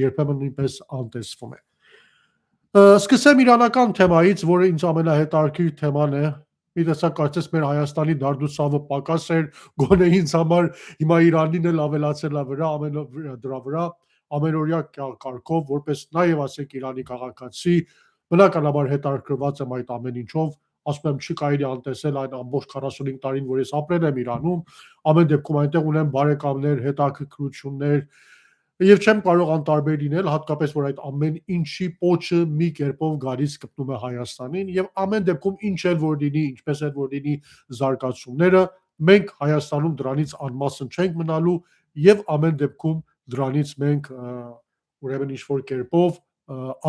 երբեմն նույնպես անտեսվում է։ Սկսեմ իրանական թեմայից, որը ինձ ամենահետաքրքիր թեման է։ Մի տեսակ կարծես մեր Հայաստանի դարդուսավը պակաս էր, գոնե ինձ համար հիմա Իրանին էլ ավելացել է դրա վրա ամենօրյա կարգով, որպես նաև ասենք Իրանի քաղաքացի, բնականաբար հետաքրքրված եմ այդ ամեն ինչով, ասում եմ չի կարելի անտեսել այն ամբողջ 45 տարին, որ ես ապրել եմ Իրանում, ամեն դեպքում այնտեղ ունեմ բարեկամներ, հետաքրքրություններ, եւ չեմ կարող անտարբեր լինել, հատկապես որ այդ ամեն ինչի պոչը մի կերպով գալիս գտնում է Հայաստանին եւ ամեն դեպքում ինչ էլ որ լինի, ինչպես էլ որ լինի զարգացումները, մենք Հայաստանում դրանից անմասն չենք մնալու եւ ամեն դեպքում դրանից մենք ուրեմն ինչ որ կերպով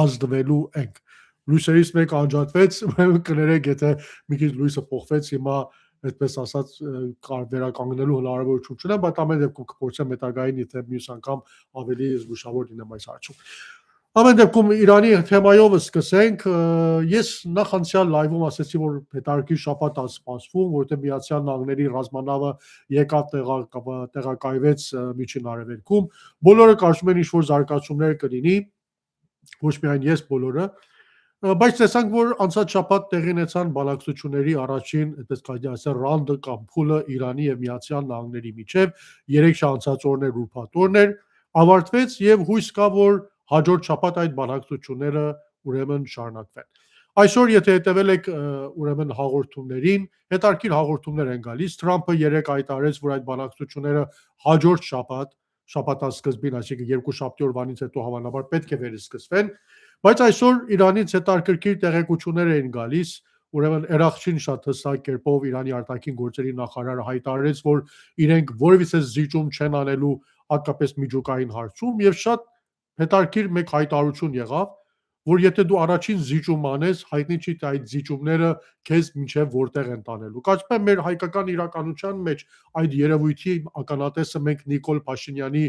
ազդվելու ենք։ Լույսերից մեկ անջատվեց, կներեք, եթե մի քիչ լույսը փոխվեց, հիմա այդպես ասած վերականգնելու հնարավորություն չունեմ, բայց ամեն դեպքում կփորձեմ հետագային, եթե մյուս անգամ ավելի զգուշավոր լինեմ այս հարցում։ Ամեն դեպքում Իրանի թեմայով սկսենք։ Ես նախ անցյալ լայվում ասացի, որ հետաքրքիր շաբաթ է սպասվում, որտեղ Միացյալ Նահանգների ռազմանավը եկավ տեղակայվեց Միջին Արևելքում։ Բոլորը կարծում են ինչ-որ զարգացումներ կլինի, ոչ միայն ես, բոլորը, բայց տեսանք, որ անցած շաբաթ տեղի ունեցան բանակցությունների առաջին, այդպես կարելի ասել, ռանդը կամ փուլը Իրանի եւ Միացյալ Նահանգների միջև, 3 անցած օրներ ուրբաթ օրներ ավարտվեց եւ հույս կա, որ հաջորդ շաբաթ այդ բանակցությունները ուրեմն շարունակվեն։ Այսօր եթե հետևել եք ուրեմն հաղորդումներին, հետաքրքիր հաղորդումներ են գալիս։ Թրամփը երեք հայտարարեց, որ այդ բանակցությունները հաջորդ շաբաթասկզբին, այսինքն երկուշաբթի օրվանից հետո հավանաբար պետք է վերսկսվեն, բայց այսօր Իրանից հետաքրքիր տեղեկություններ են գալիս, ուրեմն Էրաղչին շատ հստակ կերպով Իրանի արտաքին գործերի նախարարը հայտարարեց, որ իրենք որևիցե զիջում չեն անելու հատկապես միջուկային հարցում եւ շատ հետաքրքիր մեկ հայտարարություն եղավ, որ եթե դու առաջին զիջում անես, հայտնի չի թե այդ զիջումները քեզ մինչև որտեղ են տանելու։ Կարծում եմ մեր հայկական իրականության մեջ այդ երևույթի ականատեսը մենք Նիկոլ Փաշինյանի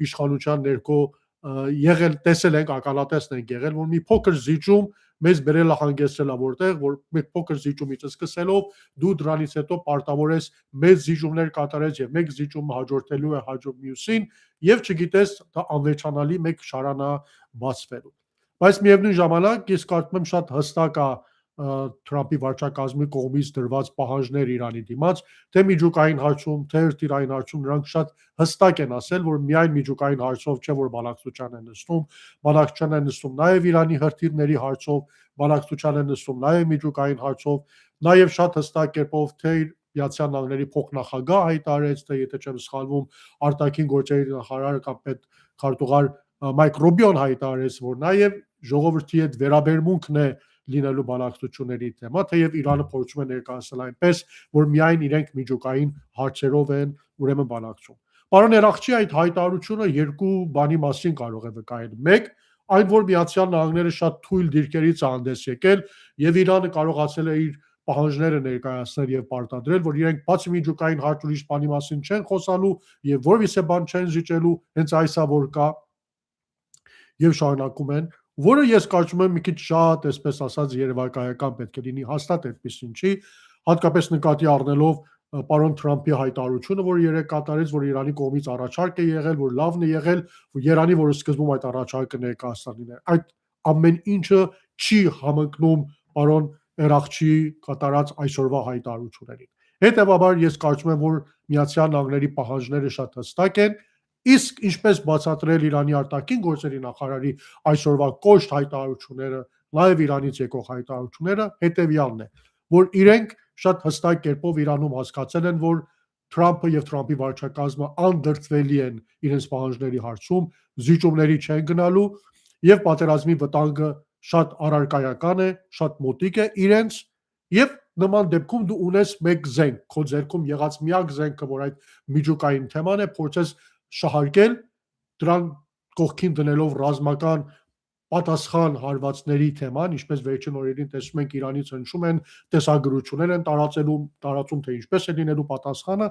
իշխանության ներքո եղել տեսել ենք, ականատեսն ենք եղել, որ մի փոքր զիջում մեզ բերել է հանգեցրել է որտեղ, որ մեկ փոքր զիջումից սկսելով դու դրանից հետո պարտավոր ես մեծ զիջումներ կատարես եւ մեկ զիջումը հաջորդելու է հաջորդ մյուսին եւ չգիտես դա անվերջանալի մեկ շարանա բացվելու։ Բայց միևնույն ժամանակ ես կարծում եմ շատ հստակ է Թրամփի վարչակազմի կողմից դրված պահանջներ Իրանի դիմաց, թե միջուկային հարցում, թե հրթիռային հարցում նրանք շատ հստակ են ասել, որ միայն միջուկային հարցով չէ, որ բանակցության են նստում, բանակցության են նստում նաև Իրանի հրթիռների հարցով, բանակցության են նստում նաև միջուկային հարցով, նաև շատ հստակ կերպով թե Միացյալ Նահանգների փոխնախագահ հայտարարեց, թե եթե չեմ սխալվում, արտաքին գործերի նախարարը կամ պետքարտուղար Մայք Ռոբիոն հայտարարեց, որ նաև ժողովրդի հետ վերաբերմունքն է լինելու բանակցությունների թեմա, թեև Իրանը փորձում է ներկայացնել այնպես, որ միայն իրենք միջուկային հարցերով են ուրեմն բանակցում։ Պարոն Էրաղչի այդ հայտարարությունը երկու բանի մասին կարող է վկայել։ Մեկ, այն որ Միացյալ Նահանգները շատ թույլ դիրքերից է հանդես եկել եւ Իրանը կարողացել է իր պահանջները ներկայացնել եւ պարտադրել, որ իրենք բացի միջուկային հարց ուրիշ բանի մասին չեն խոսալու եւ որևիցե բան չեն զիջելու, հենց այս է որ կա եւ շարունակում են, որը ես կարծում եմ մի քիչ շատ, այսպես ասած, երևակայական պետք է լինի, հաստատ այդպեսին չի, հատկապես նկատի առնելով պարոն Թրամփի հայտարարությունը, որ երեք կատարեց, որ Իրանի կողմից առաջարկ է եղել, որ լավն է եղել, Երանի, որ սկզբում այդ առաջարկը ներկայացնել։ Այդ ամեն ինչը չի համընկնում պարոն Էրաղչի կատարած այսօրվա հայտարարություններին։ Հետևաբար ես կարծում եմ, որ Միացյալ Նահանգների պահանջները շատ հստակ են, իսկ ինչպես բացատրել Իրանի արտաքին գործերի նախարարի այսօրվա կոշտ հայտարարությունները, նաև Իրանից եկող հայտարարությունները հետևյալն է, որ իրենք շատ հստակ կերպով Իրանում հասկացել են, որ Թրամփը եւ Թրամփի վարչակազմը անդրդվելի են իրենց պահանջների հարցում, զիջումների չեն գնալու եւ պատերազմի վտանգը շատ առարկայական է, շատ մոտիկ է իրենց եւ նման դեպքում դու ունես մեկ զենք, քո ձեռքում եղած միակ զենքը, որ այդ միջուկային թեման է, փորձես շահարկել, դրան կողքին դնելով ռազմական պատասխան հարվածների թեման, ինչպես վերջին օրերին տեսնում ենք Իրանից հնչում են տեսագրություններ են տարածում, թե ինչպես է լինելու պատասխանը,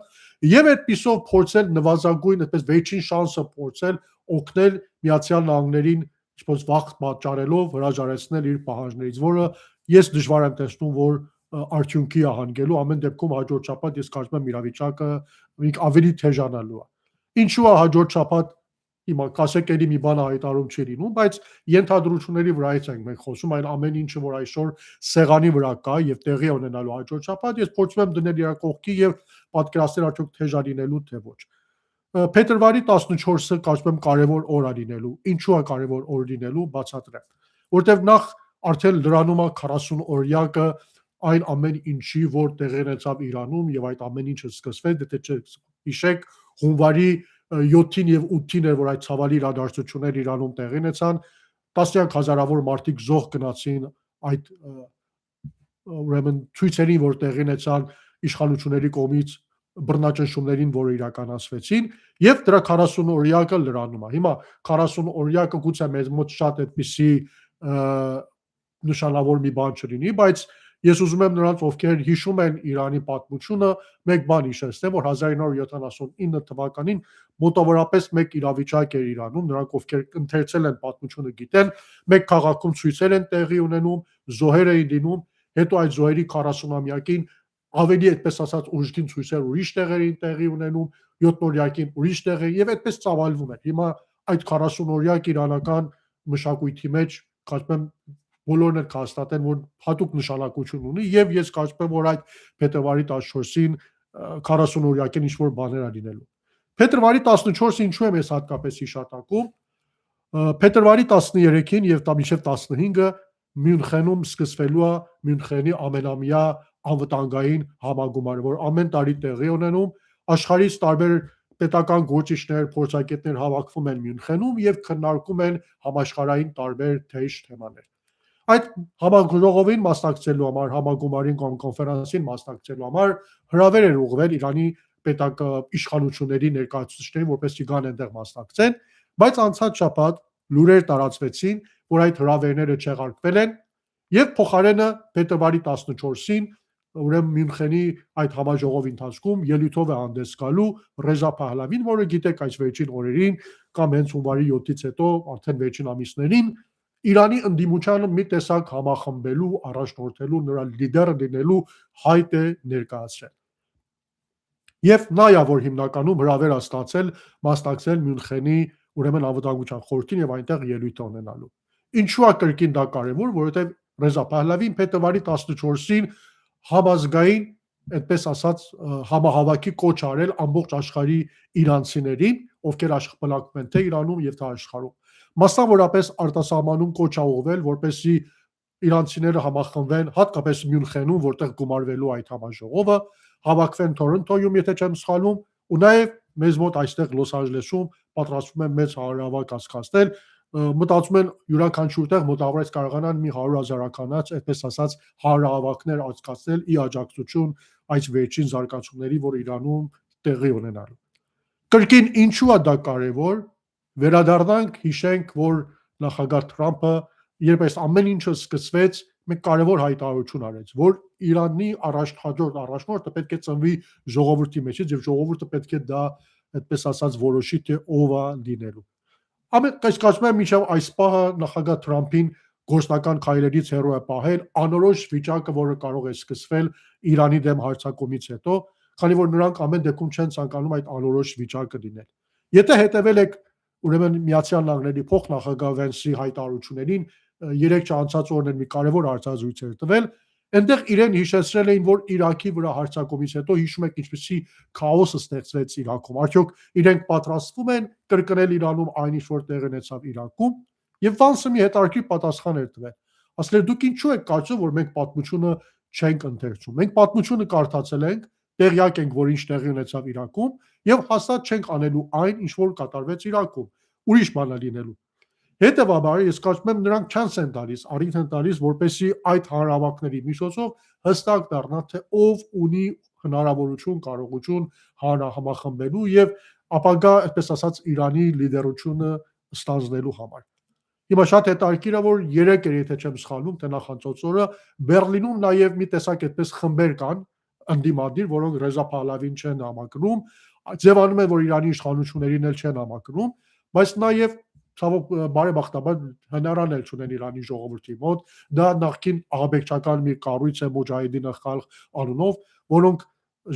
եւ այդպիսով փորձել նվազագույն, այդպես վերջին շանսը փորձել օգնել Միացյալ Նահանգներին, ինչպես վախ պատճառելով հրաժարեցնել իր պահանջներից, որը ես դժվար եմ տեսնում, որ արդյունքի է հանգելու, ամեն դեպքում հաջորդ շաբաթ ես կարծում եմ իրավիճակը ավելի թեժանալու է։ Ինչու է հաջորդ շաբաթ Հիմա կասեք էլի մի բան հայտարարում չի լինում, բայց ենթադրությունների վրայից ենք մենք խոսում, այն ամեն ինչը, որ այսօր սեղանի վրա կա եւ տեղի ունենալու հաջորդ շաբաթ, ես փորձում եմ դնել իր կողքի եւ պատկերացնել արդյոք թե լինելու թե ոչ։ Փետրվարի 14-ը կարծում եմ կարևոր օր է լինելու։ Ինչու է կարևոր օր լինելու, բացատրեմ։ Որտեւ նախ արդեն լրանում է 40 օրյակը այն ամեն ինչի, որ տեղի ունեցավ Իրանում եւ այդ ամեն ինչը սկսվեց, դե հիշեք հունվարի 7-ին եւ 8-ին էր, որ այդ ցավալի իրադարձությունները Իրանում տեղի ունեցան, տասնյակ հազարավոր մարդիկ զոհ գնացին այդ ուրեմն ցույցերին, որ տեղի ունեցան իշխանությունների կողմից բռնաճնշումներին, որը իրականացվեցին, եւ դրա 40 օրյակը լրանում է։ Հիմա 40 օրյակը գուցե մեզ մոտ շատ այդպիսի նշանավոր մի բան չլինի, բայց ես ուզում եմ նրանց, ովքեր հիշում են Իրանի պատմությունը, մեկ բան հիշեցնեմ, որ 1979 թվականին մոտավորապես մեկ իրավիճակ էր Իրանում, նրանք ովքեր ընթերցել են պատմությունը գիտեն, մեկ քաղաքում ցույցեր են տեղի ունենում, զոհեր էին լինում, հետո այդ զոհերի 40-ամյակին ավելի այդպես ասած ուժգին ցույցեր ուրիշ տեղերին տեղի ունենում, 7-օրյակին ուրիշ տեղեր եւ այդպես ծավալվում էր։ Հիմա այդ 40-օրյակ իրանական մշակույթի մեջ կարծում եմ բոլորն էլ կհաստատեն, որ հատուկ նշանակություն ունի եւ ես կարծում եմ, որ այդ փետրվարի 14-ին 40-օրյակին ինչ-որ բաներ է լինելու։ Փետրվարի 14-ը ինչու եմ ես հատկապես հիշատակում։ Փետրվարի 13-ին եւ մինչեւ 15-ը Մյունխենում սկսվելու է Մյունխենի ամենամյա անվտանգային համագումարը, որ ամեն տարի տեղի ունենում, աշխարհից տարբեր պետական գործիչներ, փորձագետներ հավաքվում են Մյունխենում եւ քննարկում են համաշխարհային տարբեր թեժ թեմաներ։ Այդ համաժողովին մասնակցելու համար, համագումարին կամ կոնֆերանսին մասնակցելու համար հրավեր էր ուղղվել Իրանի պետական իշխանությունների ներկայացուցիչներին, որպեսզի գան այնտեղ մասնակցեն, բայց անցած շաբաթ լուրեր տարածվեցին, որ այդ հրավերները չեղարկվել են եւ փոխարենը փետրվարի 14-ին ուրեմն Մյունխենի այդ համաժողովի ընթացքում ելույթով է հանդես գալու Ռեզա Փահլավին, որը գիտեք այս վերջին օրերին կամ հենց հունվարի 7-ից հետո արդեն վերջին ամիսներին Իրանի ընդդիմությանը մի տեսակ համախմբելու, առաջնորդելու, նրա լիդերը լինելու հայտ է ներկայացրել։ Եվ նա է, որ հիմնականում հրավեր է ստացել մասնակցել Մյունխենի ուրեմն անվտանգության խորհրդին եւ այնտեղ ելույթ ունենալու։ Ինչու է կրկին դա կարևոր, որովհետեւ Ռեզա Փահլավին փետրվարի 14-ին համազգային, այդպես ասած, համահավաքի կոչ արել ամբողջ աշխարհի իրանցիներին, ովքեր աշխատում են թե Իրանում եւ թե աշխարհում։ Մասնավորապես արտասահմանում կոչ է ուղղվել, որպեսզի իրանցիները համախմբվեն, հատկապես Մյունխենում, որտեղ գումարվելու այդ համաժողովը, հավաքվեն Թորոնտոյում, եթե չեմ սխալվում, ու նաեւ մեզ մոտ այստեղ Լոս Անջելեսում պատրաստվում են մեծ հանրահավաք անցկացնել, մտածում են յուրաքանչյուր տեղ մոտավորապես կարողանան մի 100,000-ականաց, այդպես ասած, հանրահավաքներ անցկացնել ի աջակցություն այս վերջին զարգացումների, որ Իրանում տեղի ունենալու։ Կրկին ինչու է դա կարևոր։ Վերադառնանք, հիշենք, որ նախագահ Թրամփը, երբ այս ամեն ինչը սկսվեց, մեկ կարևոր հայտարարություն արեց, որ Իրանի հաջորդ առաջնորդը պետք է ծնվի ժողովրդի մեջից եւ ժողովուրդը պետք է դա այդպես ասած որոշի, թե ով է լինելու։ Կարծում եմ մինչև այս պահը նախագահ Թրամփին գործնական քայլերից հեռու է պահել անորոշ վիճակը, որը կարող է սկսվել Իրանի դեմ հարձակումից հետո, քանի որ նրանք ամեն դեպքում չեն ցանկանում այդ անորոշ վիճակը լինել։ Եթե հետևել եք ուրեմն Միացյալ Նահանգների փոխնախագահ Վենսի հայտարարություններին, 3 չանցած օրներ մի կարևոր հարցազրույց էր տվել, այնտեղ իրեն հիշեցրել էին, որ Իրաքի վրա հարձակումից հետո հիշում եք ինչպեսի քաոս ստեղծվեց Իրաքում։ Արդյոք իրենք պատրաստվում են կրկնել Իրանում այն ինչ որ տեղի ունեցավ Իրաքում, եւ Վանսը մի հետարքիր պատասխան էր տվել։ Ասել դուք ինչու եք կարծում, որ մենք պատմությունը չենք ընթերցում։ Մենք պատմությունը կարդացել ենք, տեղյակ ենք, որ ինչ տեղի ունեցավ Իրաքում եւ հաստատ չենք անելու այն, ինչ որ կատարվեց Իրաքում։ Ուրիշ բան է լինելու։ Հետևաբար ես կարծում եմ նրանք չանց են տալիս, առիթ են տալիս, որպեսզի այդ հանրահավաքների միջոցով հստակ դառնա, թե ով ունի հնարավորություն, կարողություն համախմբելու եւ ապագա, այսպես ասած, Իրանի լիդերությունը ստանձնելու համար։ Հիմա շատ հետաքրքիր է, որ 3 էր, եթե չեմ սխալվում, թե նախանցած օրը Բերլինում նաեւ մի տեսակ այդպես խմբեր կան, ընդդիմադիր, որոնք Ռեզա Փահլավին չեն համակրում, ձևանում է, որ Իրանի իշխանություններին էլ չեն համակրում, բայց նաեւ ցավոք բարեբախտաբար հնարան էլ չունեն Իրանի ժողովրդի մոտ, դա նախկին ահաբեկչական մի կառույց է Մոջահեդին խալղ անունով, որոնք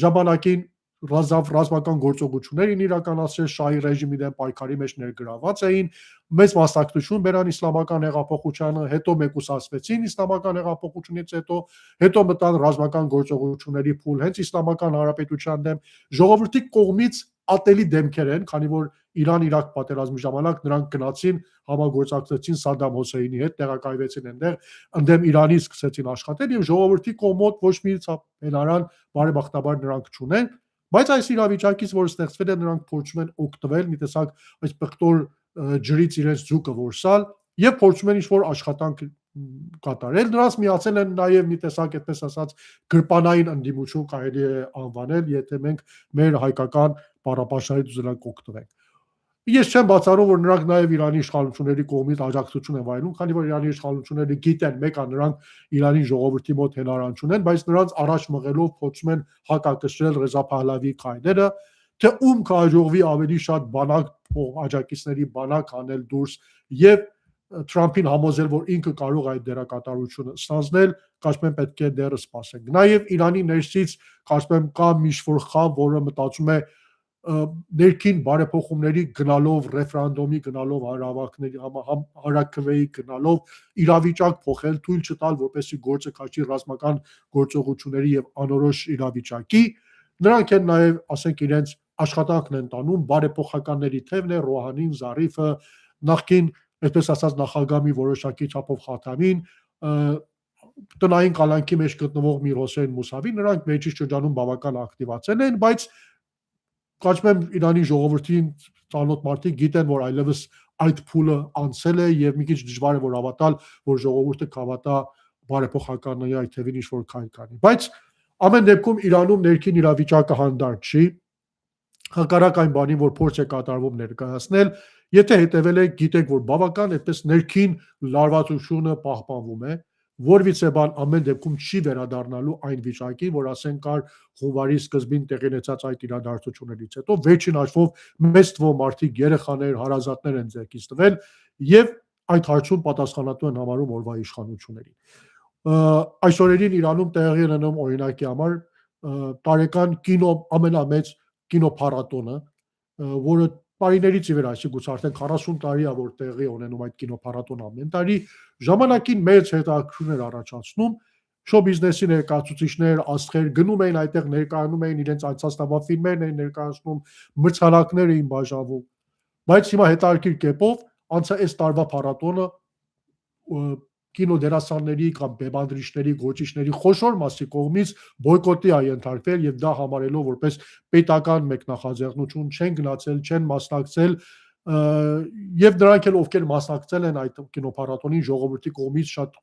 ժամանակին ռազմական գործողություններին իրականացրել շահի ռեժիմի դեմ պայքարի մեջ ներգրաված էին, մեծ մասնակցություն բերան իսլամական հեղափոխությանը, հետո մեկուսացվեցին իսլամական հեղափոխությունից հետո մտան ռազմական գործողությունների փուլ հենց իսլամական հանրապետության դեմ, ժողովրդի կողմից ատելի դեմքեր են, քանի որ Իրան-Իրաք պատերազմի ժամանակ նրանք գնացին, համագործակցեցին Սադամ Հոսեյնի հետ, տեղակայվեցին ընդդեմ Իրանի սկսեցին աշխատել եւ ժողովրդի կողմոտ ոչ մի հնարան բարեբախտաբար նրանք չունեն, բայց այս իրավիճակից, որ ստեղծվել է, նրանք փորձում են օգտվել մի տեսակ այս պղտոր ջրից իրենց ձուկը որսալ եւ փորձում են ինչ-որ աշխատանք կատարել, նրանց միացել են նաեւ մի տեսակ, այդպես ասած, գրպանային ընդդիմություն կարելի է անվանել, եթե մենք մեր հայկական բառապաշարից դրանք օգտվենք։ Ես չեմ բացառում, որ նրանք նաև Իրանի իշխանությունների կողմից աջակցություն են վայելում, քանի որ Իրանի իշխանությունները գիտեն, մեկ է նրանք Իրանի ժողովրդի մոտ հնարան չունեն, բայց նրանց առաջ մղելով փորձում են հակակշռել Ռեզա Փահլավիի քայլերը, թե ում կհաջողվի ավելի շատ բանակ աջակիցների բանակ անել դուրս եւ Թրամփին համոզել, որ ինքը կարող է այդ դերակատարությունը ստանձնել, կարծում եմ պետք է դեռ սպասենք։ Նաև Իրանի ներսից կարծում եմ կա մի-շոր խավ, որը մտածում է ներքին բարեփոխումների գնալով, ռեֆերենդումի գնալով, հանրաքվեի գնալով իրավիճակ փոխել, թույլ չտալ, որպեսզի գործը քաշի ռազմական գործողությունների եւ անորոշ իրավիճակի։ Նրանք են նաև, ասենք, իրենց աշխատանքն են տանում, բարեփոխականների թևն է Ռոհանին, Զարիֆը, նախկին, այսպես ասած, նախագահի որոշակի չափով Խաթամին, տնային կալանքի մեջ գտնվող Միր Հոսեյն Մուսավին, նրանք մեջի շրջանում բավական ակտիվացել են, բայց կարծում եմ Իրանի ժողովրդին ծանոթ մարդիկ գիտեն, որ այլևս այդ փուլը անցել է եւ մի քիչ դժվար է որ հավատալ, որ ժողովուրդը կհավատա բարեփոխականների այդ թևին ինչ-որ քայլ կանի։ Բայց ամեն դեպքում Իրանում ներքին իրավիճակը հանդարտ չի, հակառակ այն բանին, որ փորձ է կատարվում ներկայացնել, եթե հետևել եք, գիտեք, որ բավական այդպես ներքին լարվածությունը պահպանվում է, որևիցե բան ամեն դեպքում չի վերադառնալու այն վիճակին, որ ասենք կար հունվարի սկզբին տեղի ունեցած այդ իրադարձություններից հետո, վերջին հաշվով մեծ թվով մարդիկ, երեխաներ, հարազատներ են ձեռքից տվել եւ այդ հարցում պատասխանատու են համարում օրվա իշխանություններին։ Այս օրերին Իրանում տեղի ունենում օրինակի համար տարեկան կինո ամենամեծ կինոփառատոնը, որը տարիներից ի վեր, այսինքն արդեն 40 տարի է որ տեղի ունենում այդ կինոփառատոնը ամեն տարի, ժամանակին մեծ հետաքրքրություն էր առաջացնում, շոու բիզնեսի ներկայացուցիչներ, աստղեր գնում էին այդտեղ ներկայանում էին իրենց անցածնավա ֆիլմերն էին ներկայացնում, մրցանակներ էին բաժանվում, բայց հիմա հետաքրքիր կերպով այս տարվա փառատոնը կինոդերասանների կամ բեմադրիչների, գործիչների խոշոր մասի կողմից բոյկոտի է ենթարկվել եւ դա համարելով որպես պետական մեկնախաձեռնություն չեն գնացել, չեն մասնակցել եւ նրանք էլ ովքեր մասնակցել են այդ կինոփառատոնին ժողովրդի կողմից շատ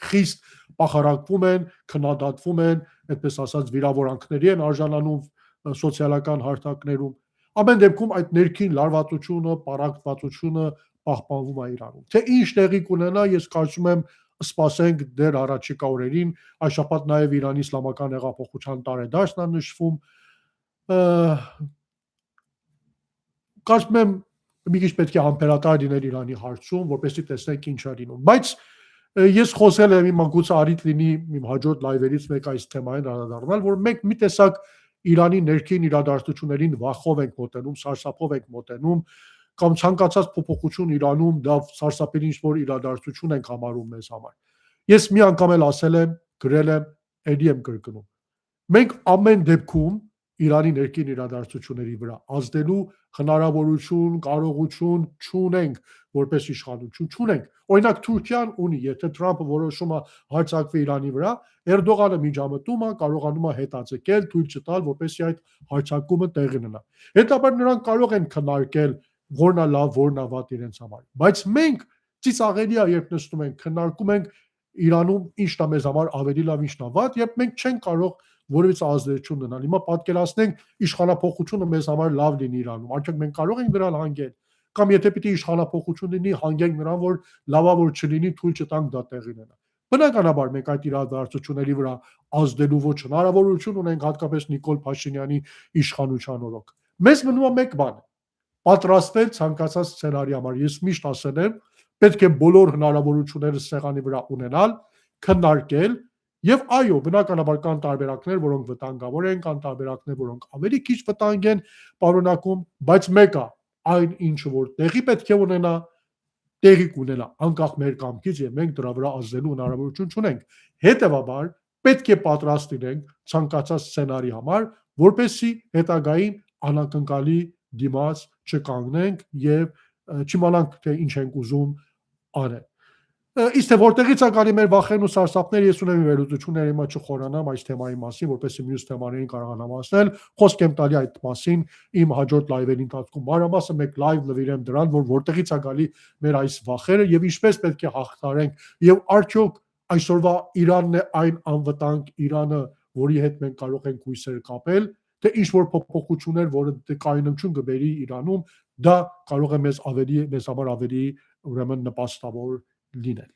խիստ պախարակվում են, քննադատվում են, այդպես ասած վիրավորանքների են արժանանում սոցիալական հարթակներում։ Ամեն դեպքում այդ ներքին լարվածությունը, պարակվածությունը պահպանվում է Իրանում։ Թե ինչ տեղի կունենա, ես կարծում եմ սպասենք դեռ առաջիկա օրերին, այս շաբաթ նաև Իրանի իսլամական հեղափոխության տարեդարձն է նշվում։ Կարծում եմ մի քիչ պետք է համբերատար լինել Իրանի հարցում, որպեսզի տեսնենք ինչ է լինում։ Բայց ես խոսել եմ իմ մանկուց արիտ լինի իմ հաջորդ լայվերից մեկ այս թեմային անդրադառնալ, որ մենք մի տեսակ Իրանի ներքին իրադարձություններին վախով ենք մոտենում, սարսափով ենք մոտենում, կամ ցանկացած փոփոխություն Իրանում դա սարսափելի ինչ-որ իրադարձություն ենք համարում մեզ համար։ Ես մի անգամ էլ ասել եմ, գրել եմ, ելի եմ կրկնում։ Մենք ամեն դեպքում Իրանի ներքին իրադարձությունների վրա ազդելու հնարավորություն, կարողություն չունենք որպես իշխանություն, չունենք։ Օրինակ Թուրքիան ունի, եթե Թրամփը որոշում է հարձակվի Իրանի վրա, Էրդողանը միջամտում է, կարողանում է հետաձգել, թույլ չտալ, որպեսզի այդ հարձակումը տեղի ունենա։ Հետաբար նրանք կարող են քննարկել որն է լավ, որն է վատ իրենց համար։ Բայց մենք ծիծաղելի է, երբ նստում ենք, քննարկում ենք Իրանում ինչն է մեզ համար ավելի լավ, ինչն է վատ, երբ մենք չենք կարող որևիցե ազդեցություն ունենալ։ Հիմա պատկերացնենք իշխանապողությունը մեզ համար լավ լինի Իրանում, արդյոք մենք կարող ենք դրան հանգել, կամ եթե պիտի իշխանապողություն լինի, հանգենք նրան, որ լավավոր չլինի, թույլ չտանք դա տեղի ունենա։ Բնականաբար մենք այդ իրադարձությունների վրա ազդելու ոչ հնարավորություն ունենք, հատկապես Նիկոլ Փաշինյանի իշխանության օրոք։ Մեզ մնում է մեկ բան՝ պատրաստվել ցանկացած սցենարի համար։ Ես միշտ ասել եմ, պետք է բոլոր հնարավորությունները սեղանի վրա ունենալ, քննարկել Եվ այո, բնականաբար կան տարբերակներ, որոնք վտանգավոր են, կան տարբերակներ, որոնք ավելի քիչ վտանգ են պարունակում, բայց մեկ է, այն ինչը որ տեղի պետք է ունենա, տեղի կունենա անկախ մեր կամքից եւ մենք դրա վրա ազդելու հնարավորություն չունենք։ Հետևաբար պետք է պատրաստ լինենք ցանկացած սցենարի համար, որպեսզի հետագային անակնկալի դիմաց չկանգնենք եւ չիմանանք թե ինչ ենք ուզում անել։ Իսկ թե որտեղից է գալի մեր վախերն ու սարսափները, ես ունեմ վերլուծություններ, հիմա չխորանամ այս թեմայի մասին, որպեսզի մյուս թեմաներին կարողանամ ասել, խոսք եմ տալի այդ մասին իմ հաջորդ լայվերի ընթացքում։ Մանրամասը մեկ լայվ նվիրեմ դրան, որ որտեղից է գալի մեր այս վախերը եւ ինչպես պետք է հաղթարենք եւ արդյոք այսօրվա Իրանն է այն անվտանգ Իրանը, որի հետ մենք կարող ենք հույսեր կապել, թե ինչ որ փոփոխություններ, որը կայունություն կբերի Իրանում, դա կարող է մեզ համար ավելի ուրեմն նպաստավոր լինել։